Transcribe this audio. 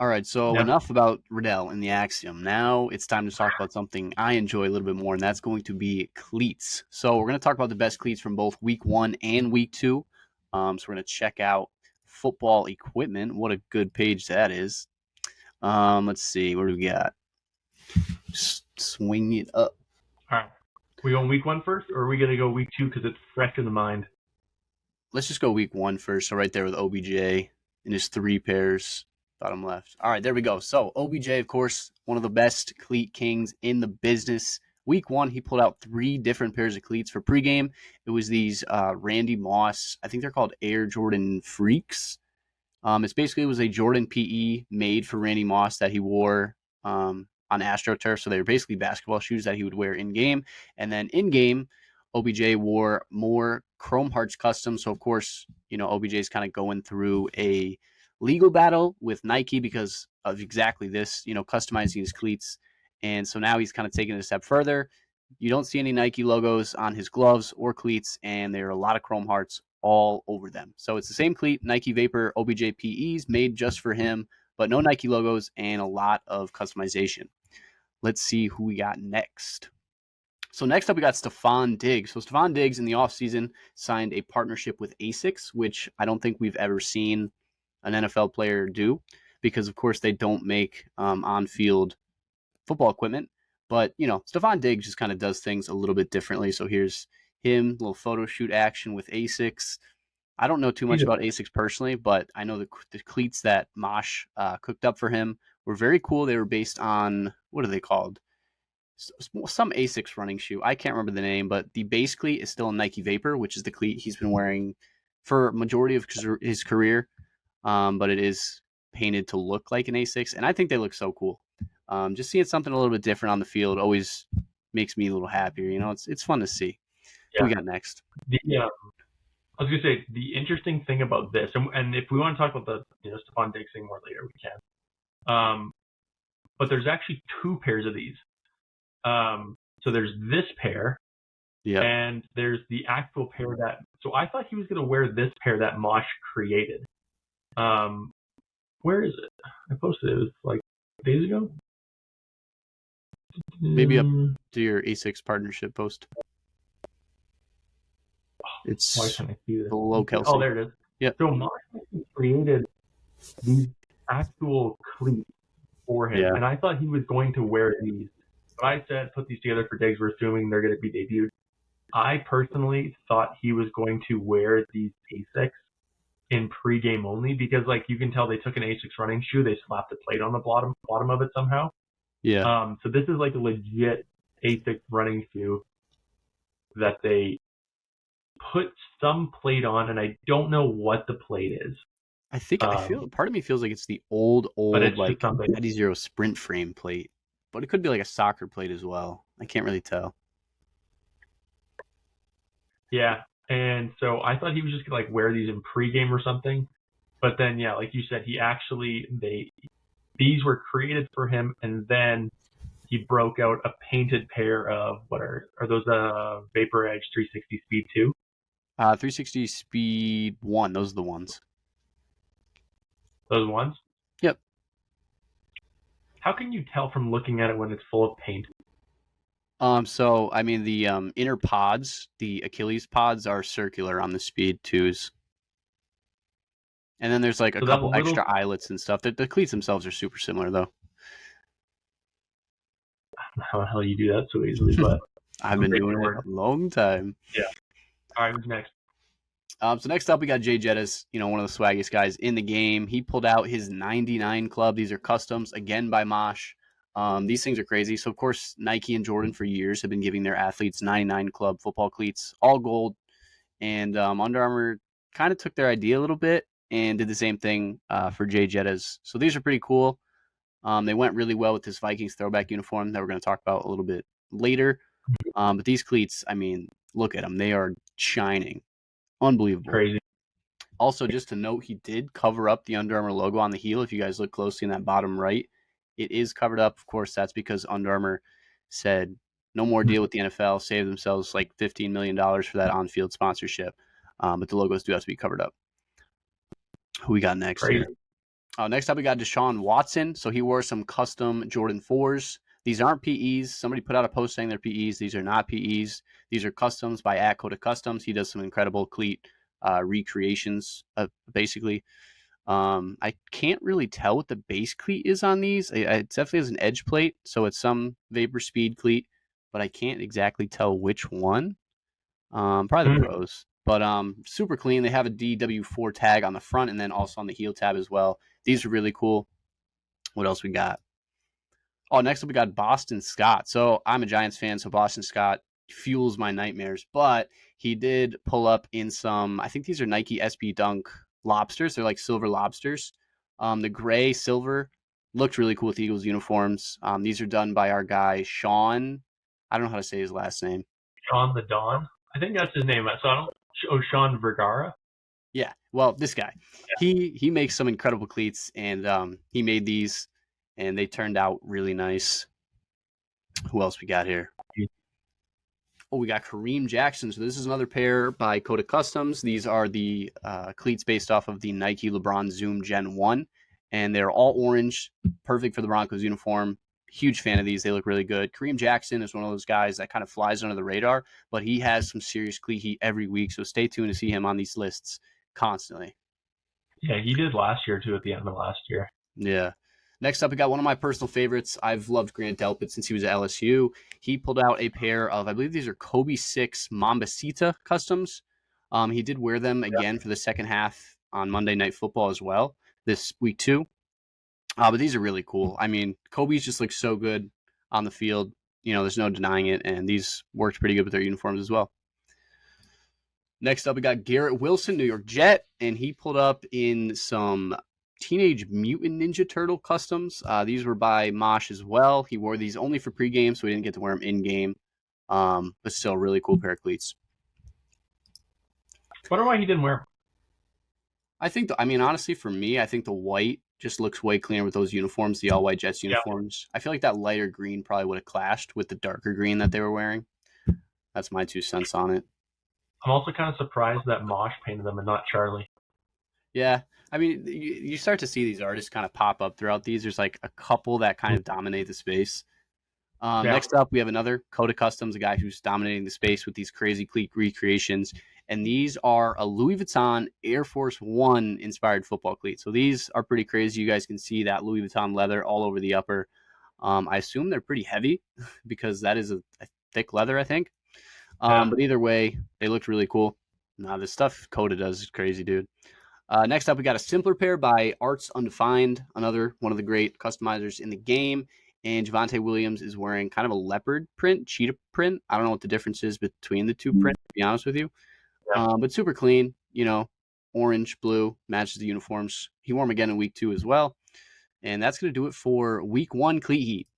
All right, so Yeah. enough about Riddell and the Axiom. Now it's time to talk about something I enjoy a little bit more, and that's going to be cleats. So we're going to talk about the best cleats from both week 1 and week 2. So we're going to check out football equipment. What a good page that is. Let's see, what do we got? Swing it up. All right. We go week 1 first, or are we going to go week 2 because it's fresh in the mind? Let's just go week 1 first. So right there with OBJ in his 3 pairs, bottom left. All right, there we go. So OBJ, of course, one of the best cleat kings in the business. Week 1, he pulled out 3 different pairs of cleats for pregame. It was these Randy Moss, I think they're called Air Jordan Freaks. It was a Jordan PE made for Randy Moss that he wore on AstroTurf. So they were basically basketball shoes that he would wear in game. And then in game, OBJ wore more Chrome Hearts custom. So of course, OBJ is kind of going through a legal battle with Nike because of exactly this, customizing his cleats. And so now he's kind of taking it a step further. You don't see any Nike logos on his gloves or cleats, and there are a lot of Chrome Hearts all over them. So it's the same cleat, Nike Vapor OBJ PEs made just for him, but no Nike logos and a lot of customization. Let's see who we got next. So next up, we got Stephon Diggs. So Stephon Diggs in the offseason signed a partnership with ASICS, which I don't think we've ever seen an NFL player do because, of course, they don't make on-field football equipment. But, Stephon Diggs just kind of does things a little bit differently. So here's him, little photo shoot action with ASICS. I don't know too much about ASICS personally, but I know the cleats that Mosh cooked up for him were very cool. They were based on, what are they called? Some ASICS running shoe. I can't remember the name, but the base cleat is still a Nike Vapor, which is the cleat he's been wearing for majority of his career. But it is painted to look like an ASICS, and I think they look so cool. Just seeing something a little bit different on the field always makes me a little happier. It's fun to see. Yeah. Who we got next? I was going to say, the interesting thing about this, and if we want to talk about the Stephon Diggs thing more later, we can. But there's actually 2 pairs of these. So there's this pair, and there's the actual pair that. So I thought he was going to wear this pair that Mosh created. Where is it? I posted it. It was like days ago. Maybe up to your ASICS partnership post. It's why can't I see this? Below Kelsey. Oh, there it is. Yeah. So Mosh created these actual cleats for him, and I thought he was going to wear these. But I said, put these together for Diggs. We're assuming they're going to be debuted. I personally thought he was going to wear these ASICS in pregame only because, you can tell they took an ASICS running shoe, they slapped a plate on the bottom of it somehow. Yeah. So this is like a legit ASICS running shoe that they put some plate on, and I don't know what the plate is. I feel part of me feels like it's the old like Eddie Zero sprint frame plate, but it could be like a soccer plate as well. I can't really tell. Yeah, and so I thought he was just gonna wear these in pregame or something, but then like you said, these were created for him, and then he broke out a painted pair of what are those Vapor Edge 360 Speed 2? 360 Speed 1, those are the ones. Those ones? Yep. How can you tell from looking at it when it's full of paint? So I mean the inner pods, the Achilles pods are circular on the Speed 2s. And then there's a couple extra eyelets and stuff. The cleats themselves are super similar though. I don't know how the hell you do that so easily, but I've been doing it a long time. Yeah. All right, who's next? So next up, we got Jay Jettis, one of the swaggiest guys in the game. He pulled out his 99 club. These are customs, again, by Mosh. These things are crazy. So, of course, Nike and Jordan for years have been giving their athletes 99 club football cleats, all gold. And Under Armour kind of took their idea a little bit and did the same thing for Jay Jettis. So these are pretty cool. They went really well with this Vikings throwback uniform that we're going to talk about a little bit later. But these cleats, I mean, look at them. They are shining. Unbelievable. Crazy. Also, just to note, he did cover up the Under Armour logo on the heel. If you guys look closely in that bottom right, it is covered up. Of course, that's because Under Armour said no more deal with the NFL, save themselves like $15 million for that on-field sponsorship. But the logos do have to be covered up. Who we got next here? Next up, we got Deshaun Watson. So he wore some custom Jordan 4s. These aren't PEs. Somebody put out a post saying they're PEs. These are not PEs. These are customs by Coda Customs. He does some incredible cleat recreations, basically. I can't really tell what the base cleat is on these. It definitely has an edge plate, so it's some Vapor Speed cleat, but I can't exactly tell which one. Probably the pros, but super clean. They have a DW4 tag on the front and then also on the heel tab as well. These are really cool. What else we got? Oh, next up we got Boston Scott. So I'm a Giants fan, so Boston Scott fuels my nightmares. But he did pull up in some. I think these are Nike SB Dunk lobsters. They're like silver lobsters. The gray silver looked really cool with Eagles uniforms. These are done by our guy Sean. I don't know how to say his last name. Sean the Don. I think that's his name. So I don't. Oh, Sean Vergara. Yeah, well, this guy, he makes some incredible cleats, and he made these, and they turned out really nice. Who else we got here? Oh, we got Kareem Jackson. So this is another pair by Coda Customs. These are the cleats based off of the Nike LeBron Zoom Gen 1, and they're all orange, perfect for the Broncos uniform. Huge fan of these. They look really good. Kareem Jackson is one of those guys that kind of flies under the radar, but he has some serious cleat heat every week, so stay tuned to see him on these lists constantly. Yeah, he did last year, too, at the end of last year. Yeah. Next up, we got one of my personal favorites. I've loved Grant Delpit since he was at LSU. He pulled out a pair of, I believe these are Kobe 6 Mambasita customs. He did wear them again for the second half on Monday Night Football as well, this week too. But these are really cool. I mean, Kobe's just looks so good on the field. You know, there's no denying it, and these worked pretty good with their uniforms as well. Next up, we got Garrett Wilson, New York Jet, and he pulled up in some Teenage Mutant Ninja Turtle customs. These were by Mosh as well. He wore these only for pregame, so we didn't get to wear them in game. But still, really cool pair of cleats. Wonder why he didn't wear them. I think, honestly, for me, I think the white just looks way cleaner with those uniforms, the all-white Jets uniforms. Yeah. I feel like that lighter green probably would have clashed with the darker green that they were wearing. That's my 2 cents on it. I'm also kind of surprised that Mosh painted them and not Charlie. Yeah. I mean, you start to see these artists kind of pop up throughout these. There's like a couple that kind of dominate the space. Next up, we have another Coda Customs, a guy who's dominating the space with these crazy cleat recreations. And these are a Louis Vuitton Air Force One inspired football cleat. So these are pretty crazy. You guys can see that Louis Vuitton leather all over the upper. I assume they're pretty heavy because that is a thick leather, I think. But either way, they looked really cool. Nah, the stuff Coda does is crazy, dude. Next up, we got a simpler pair by Arts Undefined, another one of the great customizers in the game. And Javonte Williams is wearing kind of a leopard print, cheetah print. I don't know what the difference is between the two prints, to be honest with you. Yeah. But super clean, you know, orange, blue, matches the uniforms. He wore them again in week 2 as well. And that's going to do it for week 1 Cleat Heat.